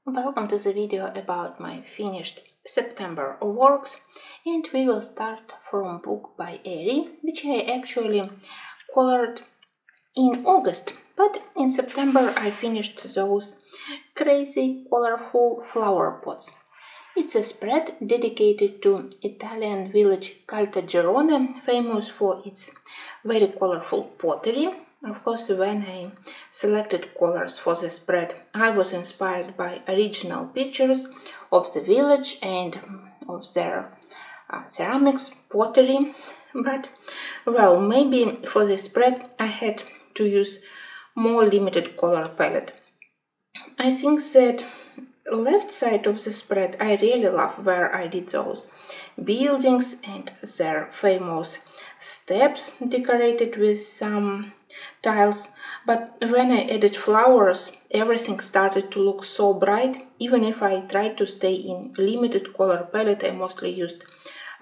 Welcome to the video about my finished September works, and we will start from book by Eri, which I actually colored in August, but in September I finished those crazy colorful flower pots. It's a spread dedicated to Italian village Caltagirone, famous for its very colorful pottery. Of course, when I selected colors for the spread, I was inspired by original pictures of the village and of their ceramics, pottery. But, well, maybe for the spread I had to use more limited color palette. I think that left side of the spread I really love, where I did those buildings and their famous steps decorated with some tiles, but when I added flowers, everything started to look so bright. Even if I tried to stay in limited color palette, I mostly used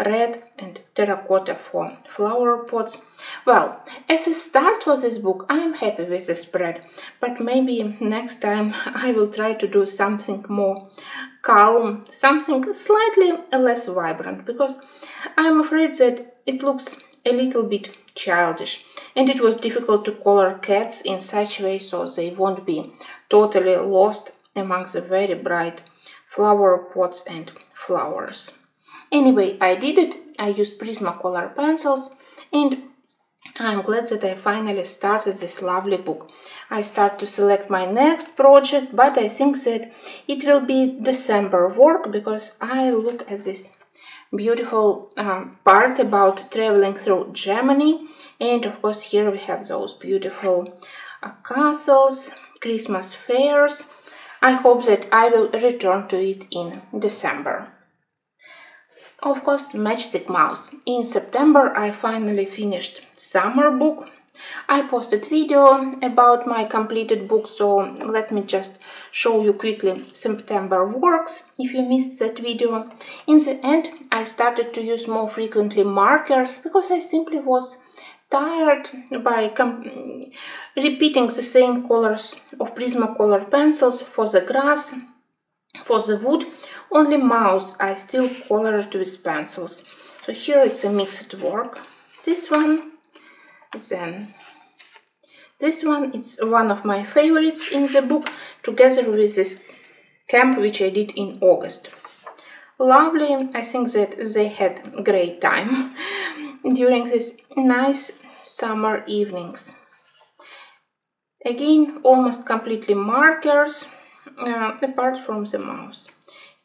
red and terracotta for flower pots. Well, as a start for this book, I am happy with the spread, but maybe next time I will try to do something more calm, something slightly less vibrant, because I'm afraid that it looks a little bit childish, and it was difficult to color cats in such a way so they won't be totally lost among the very bright flower pots and flowers. Anyway, I did it. I used Prismacolor pencils, and I'm glad that I finally started this lovely book. I start to select my next project, but I think that it will be December work, because I look at this beautiful part about traveling through Germany, and of course here we have those beautiful castles, Christmas fairs. I hope that I will return to it in December. Of course, Matchstick Mouse. In September I finally finished summer book. I posted video about my completed book, so let me just show you quickly September works if you missed that video. In the end, I started to use more frequently markers, because I simply was tired by repeating the same colors of Prismacolor pencils for the grass. For the wood, only mouse I still colored with pencils. So here it's a mixed work. This one, then this one, it's one of my favorites in the book, together with this camp which I did in August. Lovely, I think that they had great time during these nice summer evenings. Again, almost completely markers, apart from the mouse.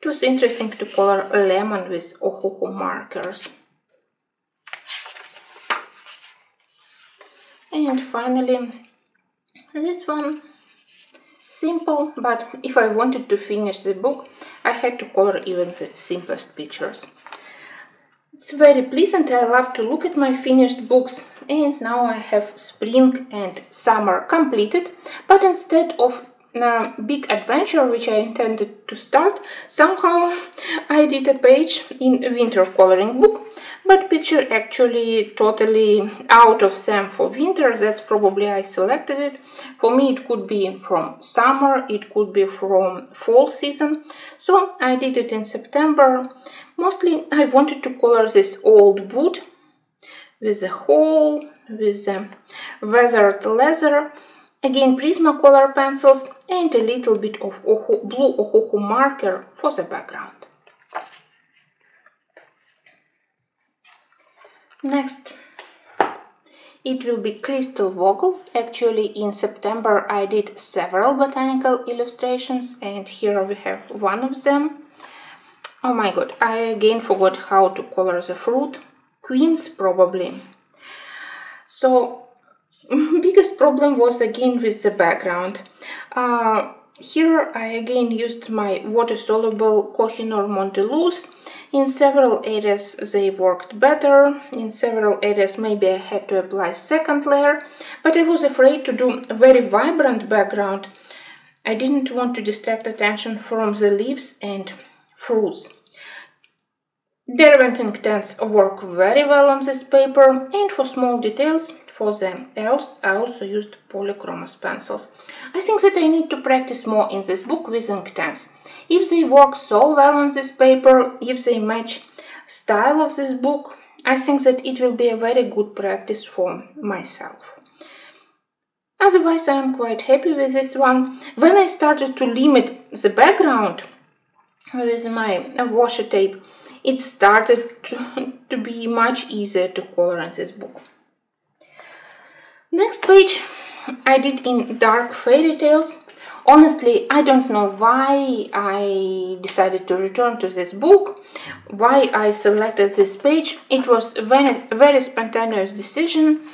It was interesting to color a lemon with Ohuhu markers. And finally, this one, simple, but if I wanted to finish the book, I had to color even the simplest pictures. It's very pleasant. I love to look at my finished books, and now I have spring and summer completed, but instead of a big adventure which I intended to start, somehow I did a page in a winter coloring book, but picture actually totally out of theme for winter. That's probably I selected it. For me it could be from summer, it could be from fall season, so I did it in September. Mostly I wanted to color this old boot with a hole, with a weathered leather. Again, Prismacolor pencils and a little bit of blue Ohuhu marker for the background. Next, it will be Crystal Vogel. Actually, in September I did several botanical illustrations, and here we have one of them. Oh my god, I again forgot how to color the fruit. Queens, probably. So, biggest problem was again with the background. Here I again used my water-soluble Kohinoor Monteluz. In several areas they worked better, in several areas maybe I had to apply second layer, but I was afraid to do a very vibrant background. I didn't want to distract attention from the leaves and fruits. Derwent ink pens work very well on this paper, and for small details, for the elves, I also used polychromos pencils. I think that I need to practice more in this book with ink pens. If they work so well on this paper, if they match style of this book, I think that it will be a very good practice for myself. Otherwise, I am quite happy with this one. When I started to limit the background with my washi tape, it started to be much easier to color in this book. Next page I did in dark fairy tales. Honestly, I don't know why I decided to return to this book, why I selected this page. It was a very spontaneous decision.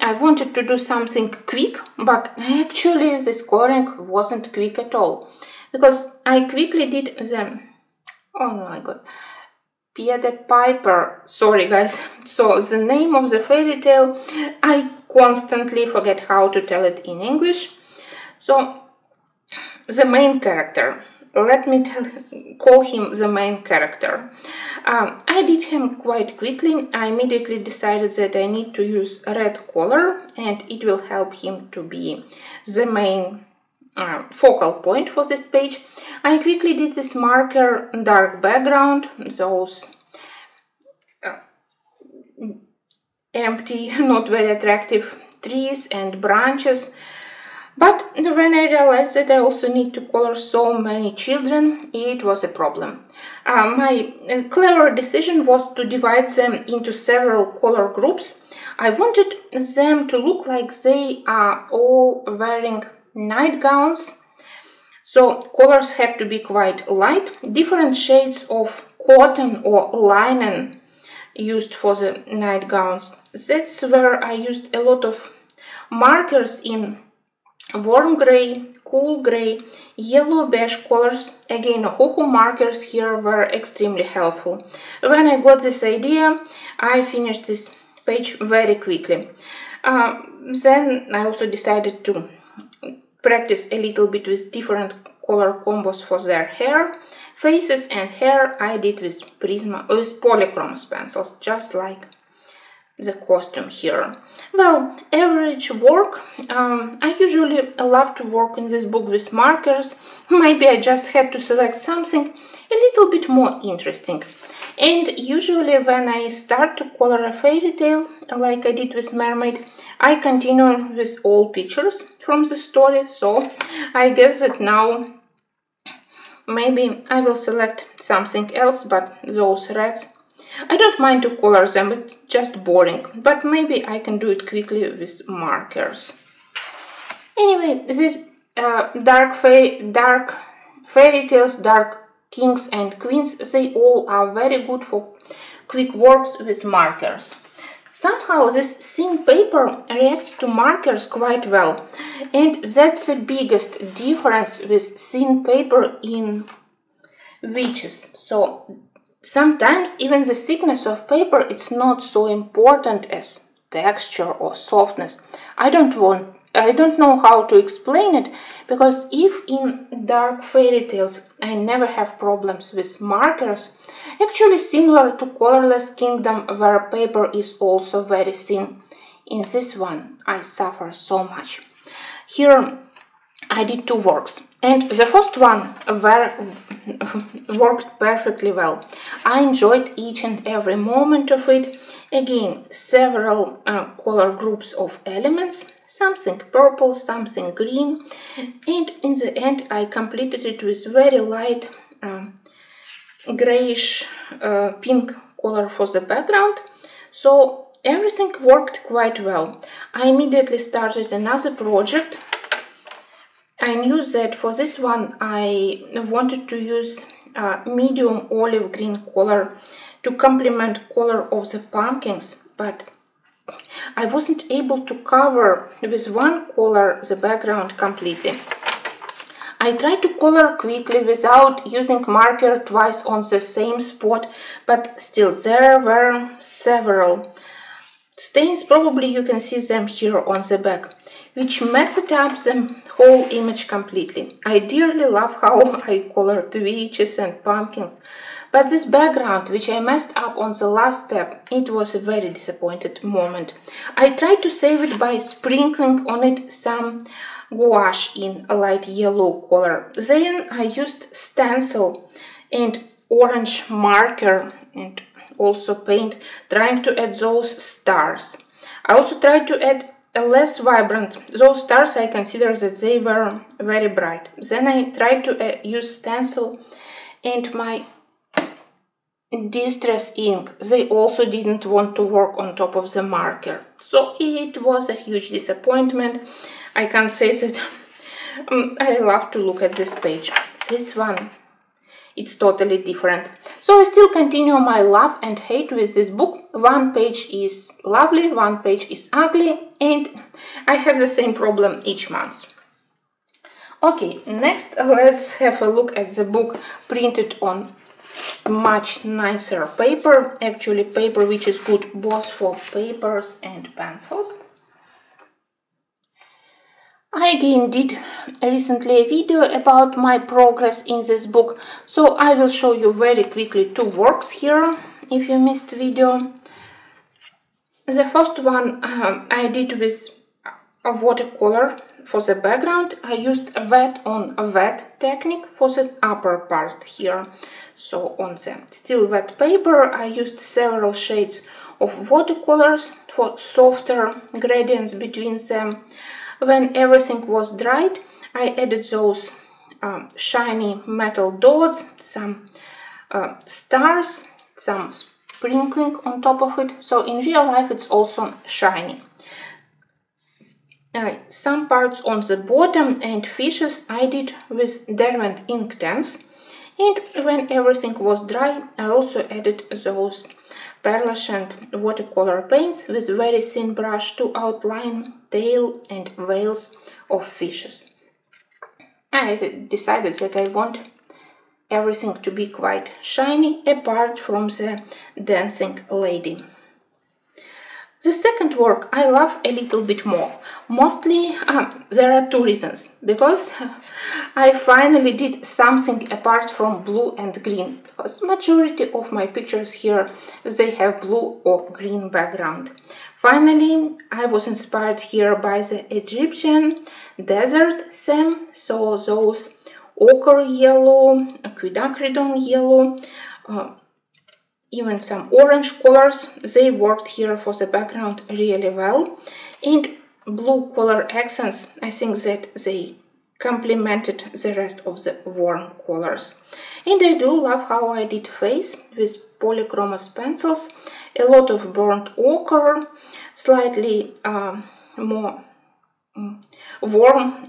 I wanted to do something quick, but actually this coloring wasn't quick at all, because I quickly did the, oh my god, Pied Piper, sorry guys, so the name of the fairy tale, I constantly forget how to tell it in English. So the main character, let me call him the main character. I did him quite quickly. I immediately decided that I need to use red color, and it will help him to be the main focal point for this page. I quickly did this marker dark background, those empty, not very attractive trees and branches. But when I realized that I also need to color so many children, it was a problem. My clever decision was to divide them into several color groups. I wanted them to look like they are all wearing nightgowns. So colors have to be quite light, different shades of cotton or linen used for the nightgowns. That's where I used a lot of markers in warm gray, cool gray, yellow, beige colors. Again, Hoho markers here were extremely helpful. When I got this idea, I finished this page very quickly. Then I also decided to practice a little bit with different color combos for their hair. Faces and hair I did with polychromos pencils, just like the costume here. Well, average work. I usually love to work in this book with markers. Maybe I just had to select something a little bit more interesting. And usually when I start to color a fairy tale, like I did with Mermaid, I continue with all pictures from the story. So I guess that now maybe I will select something else, but those reds, I don't mind to color them, it's just boring, but maybe I can do it quickly with markers. Anyway, these dark fairy tales, dark kings and queens, they all are very good for quick works with markers. Somehow this thin paper reacts to markers quite well, and that's the biggest difference with thin paper in witches. So sometimes even the thickness of paper is not so important as texture or softness. I don't know how to explain it, because if in dark fairy tales I never have problems with markers, actually similar to Colorless Kingdom, where paper is also very thin, in this one I suffer so much. Here I did two works, and the first one worked perfectly well. I enjoyed each and every moment of it. Again, several color groups of elements, something purple, something green, and in the end I completed it with very light grayish pink color for the background. So everything worked quite well. I immediately started another project. I knew that for this one I wanted to use medium olive green color to complement color of the pumpkins, but I wasn't able to cover with one color the background completely. I tried to color quickly without using marker twice on the same spot, but still there were several stains. Probably you can see them here on the back, which messed up the whole image completely. I dearly love how I colored witches and pumpkins, but this background, which I messed up on the last step, it was a very disappointed moment. I tried to save it by sprinkling on it some gouache in a light yellow color. Then I used stencil and orange marker and also paint, trying to add those stars. I also tried to add a less vibrant. Those stars, I consider that they were very bright. Then I tried to use stencil and my distress ink. They also didn't want to work on top of the marker. So it was a huge disappointment. I can't say that I love to look at this page. This one, it's totally different. So I still continue my love and hate with this book. One page is lovely, one page is ugly, and I have the same problem each month. Okay, next let's have a look at the book printed on much nicer paper, actually paper which is good both for papers and pencils. I again did recently a video about my progress in this book, so I will show you very quickly two works here if you missed the video. The first one I did with a watercolor for the background. I used a wet on a wet technique for the upper part here. So on the still wet paper I used several shades of watercolors for softer gradients between them. When everything was dried, I added those shiny metal dots, some stars, some sprinkling on top of it, so in real life it's also shiny. Some parts on the bottom and fishes I did with Derwent Inktense, and when everything was dry I also added those pearlescent watercolor paints with very thin brush to outline tail and whales of fishes. I decided that I want everything to be quite shiny apart from the dancing lady. The second work I love a little bit more. Mostly there are two reasons. Because I finally did something apart from blue and green. Because majority of my pictures here, they have blue or green background. Finally, I was inspired here by the Egyptian desert theme. So those ochre yellow, quinacridone yellow, even some orange colors, they worked here for the background really well. And blue color accents, I think that they complemented the rest of the warm colors. And I do love how I did face with polychromos pencils, a lot of burnt ochre, slightly more warm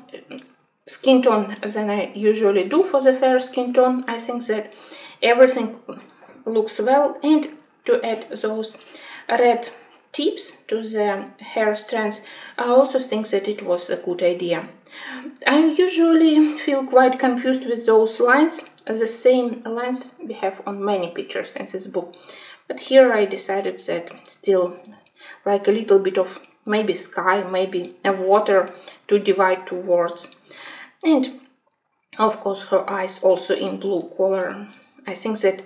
skin tone than I usually do for the fair skin tone. I think that everything looks well, and to add those red tips to the hair strands, I also think that it was a good idea. I usually feel quite confused with those lines, the same lines we have on many pictures in this book, but here I decided that still like a little bit of maybe sky, maybe a water to divide two words, and of course her eyes also in blue color. I think that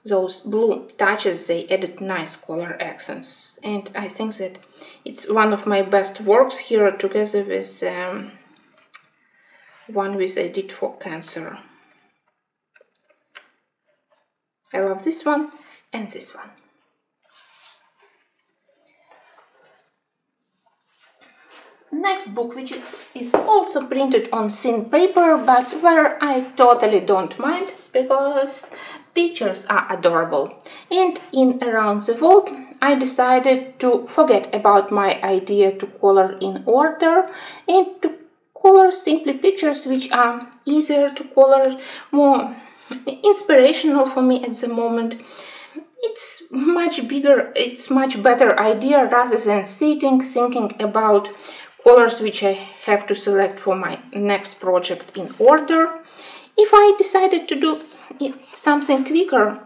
those blue touches, they added nice color accents, and I think that it's one of my best works here, together with one which I did for Cancer. I love this one and this one. Next book, which is also printed on thin paper, but where I totally don't mind because pictures are adorable. And in Around the World, I decided to forget about my idea to color in order and to color simply pictures which are easier to color, more inspirational for me at the moment. It's much bigger, it's much better idea rather than sitting thinking about colors which I have to select for my next project in order. If I decided to do something quicker,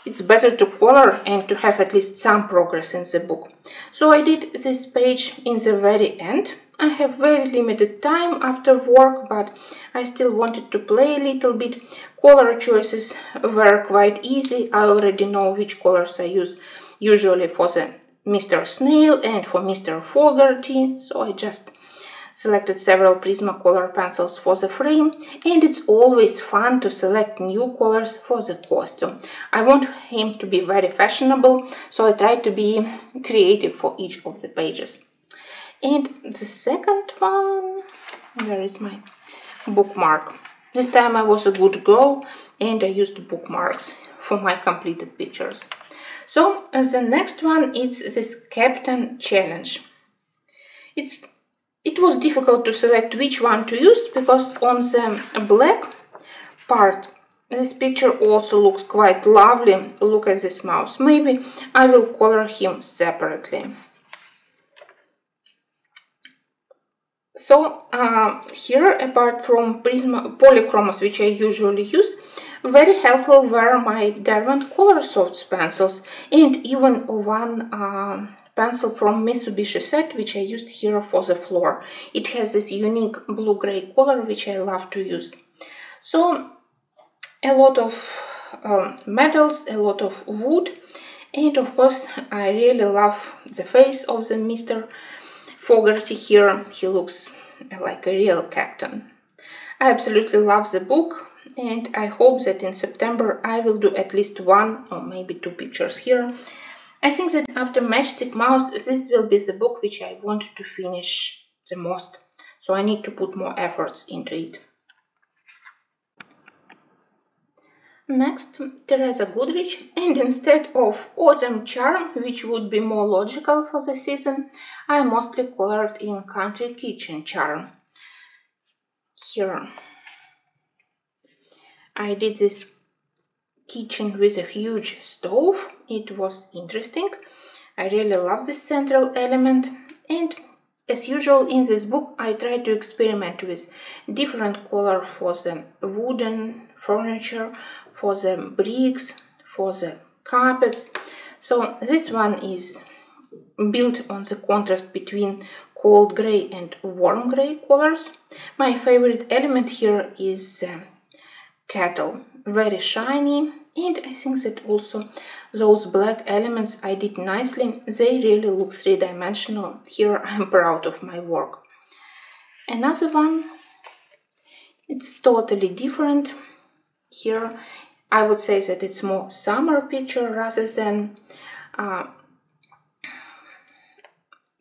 it's better to color and to have at least some progress in the book. So I did this page in the very end I have very limited time after work, but I still wanted to play a little bit. Color choices were quite easy. I already know which colors I use usually for the Mr. Snail and for Mr. Fogarty, so I just selected several Prismacolor pencils for the frame, and it's always fun to select new colors for the costume. I want him to be very fashionable, so I try to be creative for each of the pages. And the second one, where is my bookmark? This time I was a good girl and I used bookmarks for my completed pictures. So the next one is this Captain Challenge. It was difficult to select which one to use because on the black part this picture also looks quite lovely. Look at this mouse. Maybe I will color him separately. So here, apart from polychromos, which I usually use, very helpful were my Derwent Color Softs pencils and even one pencil from Mitsubishi set, which I used here for the floor. It has this unique blue-gray color, which I love to use. So a lot of metals, a lot of wood, and of course I really love the face of the Mr. Fogarty here. He looks like a real captain. I absolutely love the book, and I hope that in September I will do at least one or maybe two pictures here. I think that after Matchstick Mouse, this will be the book which I want to finish the most, so I need to put more efforts into it. Next, Teresa Goodrich, and instead of Autumn Charm, which would be more logical for the season, I mostly colored in Country Kitchen Charm. Here I did this kitchen with a huge stove. It was interesting. I really love this central element, and as usual in this book I try to experiment with different color for the wooden furniture, for the bricks, for the carpets. So this one is built on the contrast between cold gray and warm gray colors. My favorite element here is cattle, very shiny, and I think that also those black elements I did nicely. They really look three-dimensional. Here I'm proud of my work. Another one, it's totally different. Here I would say that it's more summer picture rather than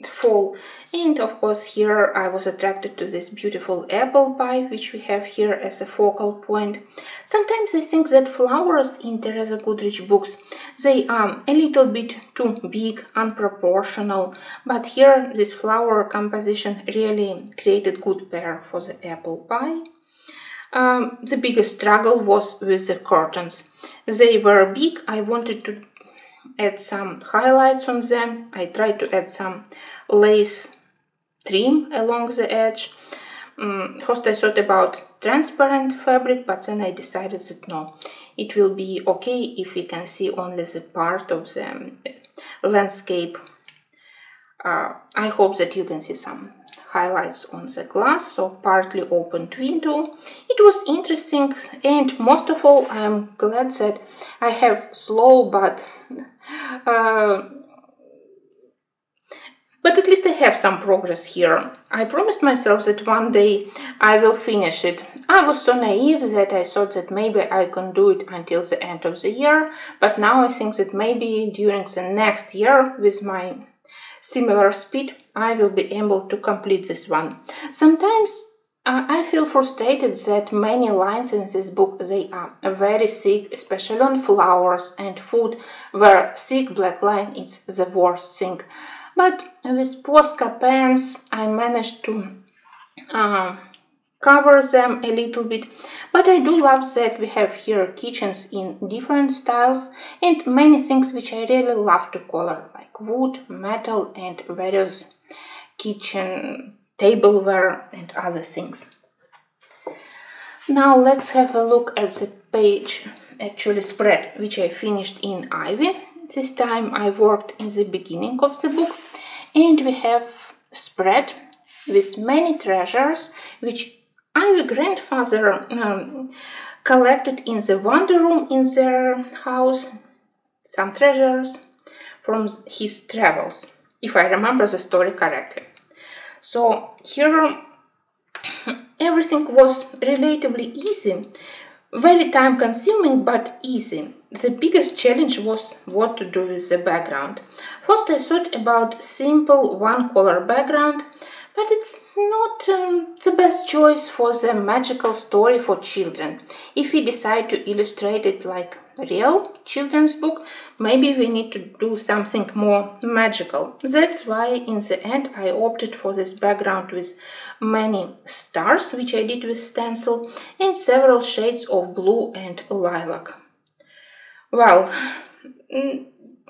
fall. And of course here I was attracted to this beautiful apple pie which we have here as a focal point. Sometimes I think that flowers in Teresa Goodrich books, they are a little bit too big, unproportional, but here this flower composition really created good pair for the apple pie. The biggest struggle was with the curtains. They were big. I wanted to add some highlights on them. I tried to add some lace trim along the edge. First I thought about transparent fabric, but then I decided that no, it will be okay if we can see only the part of the landscape. I hope that you can see some highlights on the glass, so partly opened window. It was interesting, and most of all I'm glad that I have slow but at least I have some progress here. I promised myself that one day I will finish it. I was so naive that I thought that maybe I can do it until the end of the year, but now I think that maybe during the next year, with my similar speed, I will be able to complete this one. Sometimes I feel frustrated that many lines in this book, they are very thick, especially on flowers and food, where thick black line is the worst thing. But with Posca pens I managed to cover them a little bit. But I do love that we have here kitchens in different styles and many things which I really love to color, like wood, metal and various kitchen tableware and other things. Now let's have a look at the page, actually spread, which I finished in Ivy. This time I worked in the beginning of the book, and we have spread with many treasures which our grandfather collected in the wonder room in their house. Some treasures from his travels, if I remember the story correctly. So here everything was relatively easy, very time consuming but easy. The biggest challenge was what to do with the background. First I thought about simple one-color background, but it's not the best choice for the magical story for children. If we decide to illustrate it like a real children's book, maybe we need to do something more magical. That's why in the end I opted for this background with many stars, which I did with stencil, and several shades of blue and lilac. Well,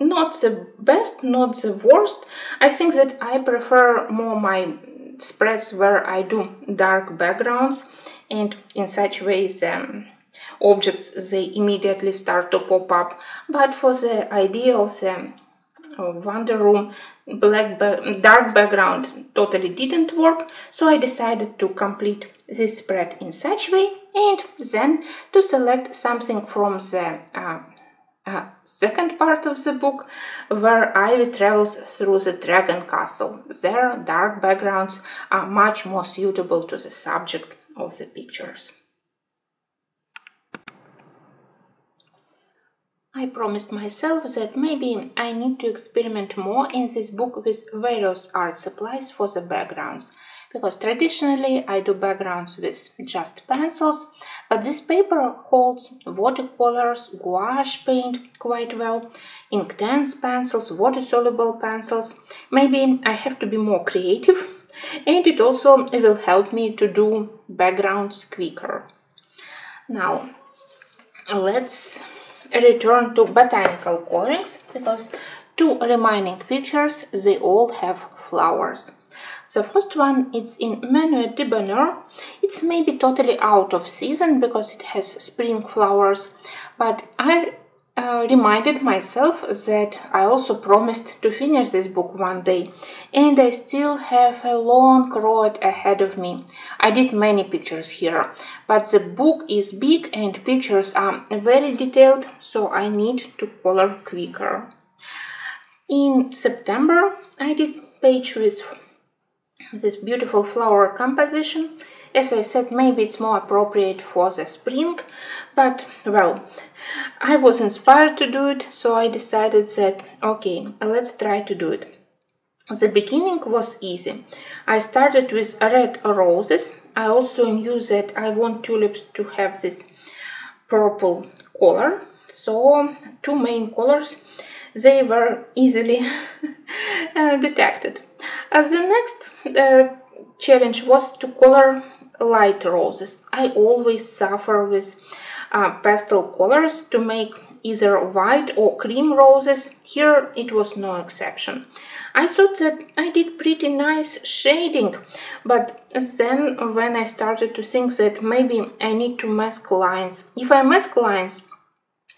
not the best, not the worst. I think that I prefer more my spreads where I do dark backgrounds, and in such ways the objects they immediately start to pop up. But for the idea of the wonder room, dark background totally didn't work, so I decided to complete this spread in such way and then to select something from the second part of the book, where Ivy travels through the dragon castle. Their dark backgrounds are much more suitable to the subject of the pictures. I promised myself that maybe I need to experiment more in this book with various art supplies for the backgrounds, because traditionally I do backgrounds with just pencils, but this paper holds watercolors, gouache paint quite well, Inktense pencils, water-soluble pencils. Maybe I have to be more creative, and it also will help me to do backgrounds quicker. Now, let's return to botanical colorings, because two remaining pictures, they all have flowers. The first one is in Menuet de Bonheur. It's maybe totally out of season because it has spring flowers, but I reminded myself that I also promised to finish this book one day, and I still have a long road ahead of me. I did many pictures here, but the book is big and pictures are very detailed, so I need to color quicker. In September, I did page with this beautiful flower composition. As I said, maybe it's more appropriate for the spring, but well, I was inspired to do it, so I decided that okay, let's try to do it. The beginning was easy. I started with red roses. I also knew that I want tulips to have this purple color, so two main colors, they were easily detected. As the next challenge was to color light roses. I always suffer with pastel colors to make either white or cream roses. Here it was no exception. I thought that I did pretty nice shading, but then when I started to think that maybe I need to mask lines. If I mask lines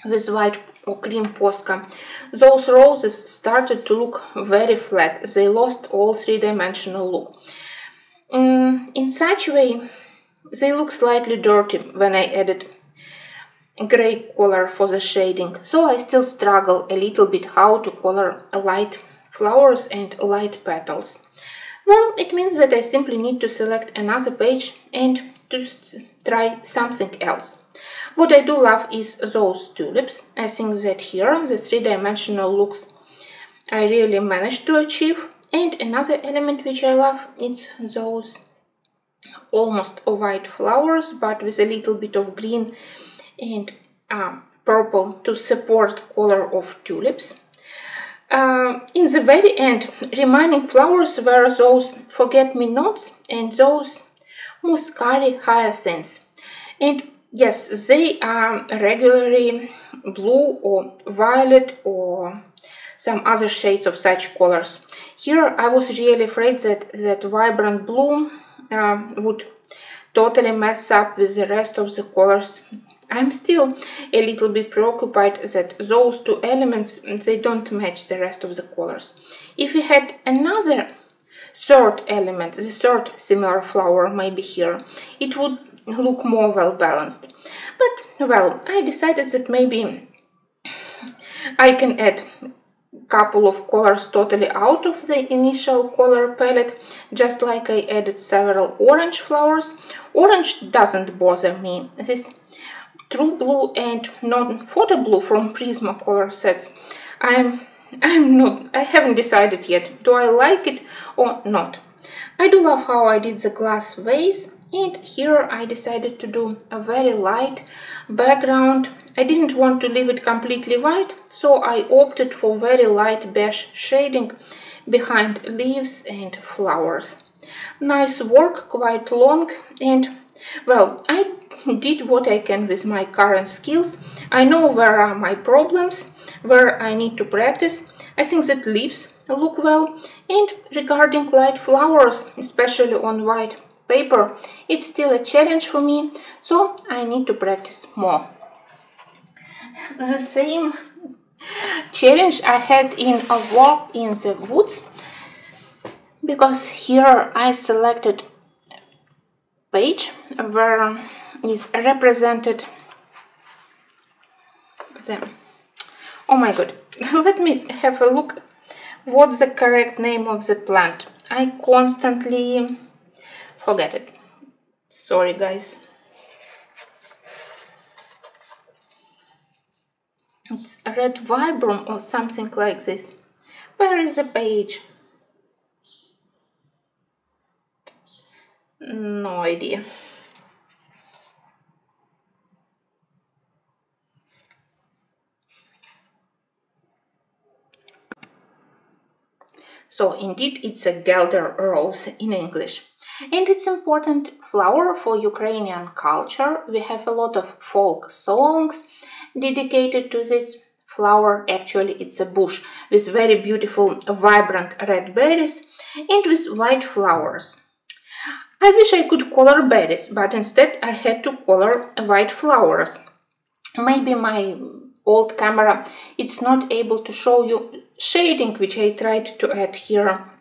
with white or cream Posca, those roses started to look very flat. They lost all three-dimensional look. In such way, they look slightly dirty when I added gray color for the shading, so I still struggle a little bit how to color light flowers and light petals. Well, it means that I simply need to select another page and just try something else. What I do love is those tulips. I think that here the three-dimensional looks I really managed to achieve. And another element which I love is those almost white flowers, but with a little bit of green and purple to support color of tulips. In the very end, remaining flowers were those forget-me-nots and those muscari hyacinths. And yes, they are regularly blue or violet or some other shades of such colors. Here I was really afraid that that vibrant blue would totally mess up with the rest of the colors. I'm still a little bit preoccupied that those two elements, they don't match the rest of the colors. If we had another third element, the third similar flower maybe here. It would look more well balanced. But well, I decided that maybe I can add couple of colors totally out of the initial color palette, just like I added several orange flowers. Orange doesn't bother me. This true blue and non-photo blue from Prismacolor sets, I haven't decided yet, do I like it or not. I do love how I did the glass vase, and here I decided to do a very light background. I didn't want to leave it completely white, so I opted for very light beige shading behind leaves and flowers. Nice work, quite long, and well, I did what I can with my current skills. I know where are my problems, where I need to practice. I think that leaves look well, and regarding light flowers, especially on white paper, it's still a challenge for me, so I need to practice more. The same challenge I had in a walk in the woods, because here I selected page where is represented the, oh my god, let me have a look what's the correct name of the plant. I constantly forget it, sorry guys. It's a red vibram or something like this. Where is the page? No idea. So indeed it's a Gelder rose in English. And it's important flower for Ukrainian culture. We have a lot of folk songs dedicated to this flower. Actually, it's a bush with very beautiful, vibrant red berries and with white flowers. I wish I could color berries, but instead I had to color white flowers. Maybe my old camera it's not able to show you shading, which I tried to add here.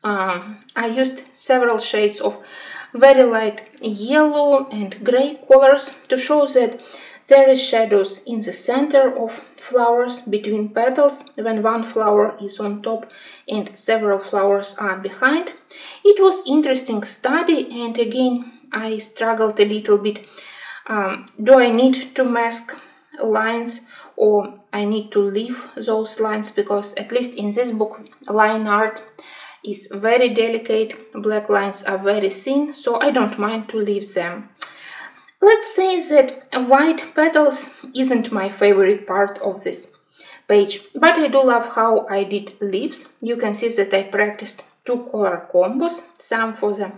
I used several shades of very light yellow and gray colors to show that there is shadows in the center of flowers between petals when one flower is on top and several flowers are behind. It was interesting study, and again I struggled a little bit. Do I need to mask lines or I need to leave those lines, because at least in this book line art is very delicate, black lines are very thin, so I don't mind to leave them. Let's say that white petals isn't my favorite part of this page, but I do love how I did leaves. You can see that I practiced two color combos, some for the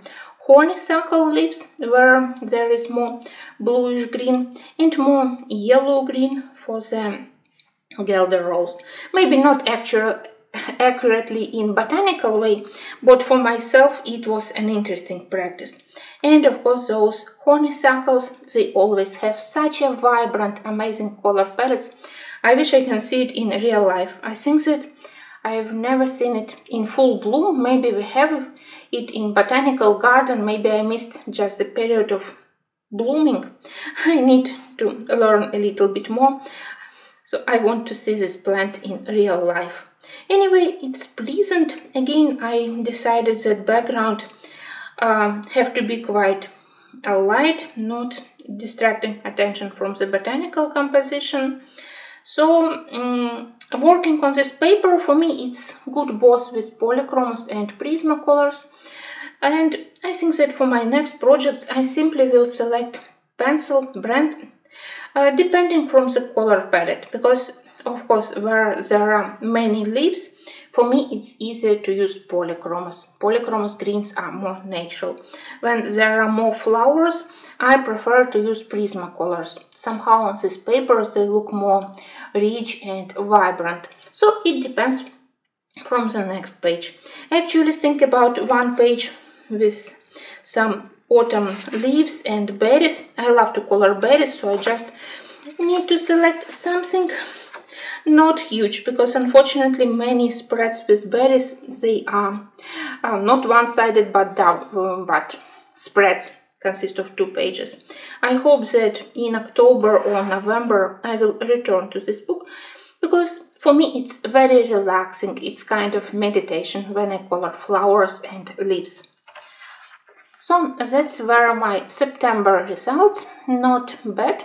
honeysuckle leaves where there is more bluish green and more yellow green for the Gelder rose. Maybe not accurately in botanical way, but for myself it was an interesting practice. And of course those honeysuckles, they always have such a vibrant, amazing color palettes. I wish I can see it in real life. I think that I've never seen it in full bloom. Maybe we have it in botanical garden, maybe I missed just the period of blooming. I need to learn a little bit more. So I want to see this plant in real life. Anyway, it's pleasant. Again, I decided that background have to be quite light, not distracting attention from the botanical composition. So working on this paper for me it's good both with polychromos and Prismacolors. And I think that for my next projects I simply will select pencil brand depending from the color palette, because of course where there are many leaves, for me it's easier to use polychromos. Polychromos greens are more natural. When there are more flowers, I prefer to use Prismacolors. Somehow on these papers they look more rich and vibrant. So it depends from the next page. Actually think about one page with some autumn leaves and berries. I love to color berries, so I just need to select something not huge, because unfortunately many spreads with berries they are not one-sided but spreads, consist of 2 pages. I hope that in October or November I will return to this book, because for me it's very relaxing. It's kind of meditation when I color flowers and leaves. So that's were my September results, not bad,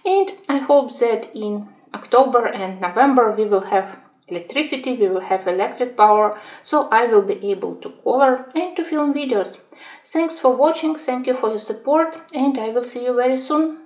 and I hope that in October and November we will have electricity, we will have electric power, so I will be able to color and to film videos. Thanks for watching, thank you for your support, and I will see you very soon.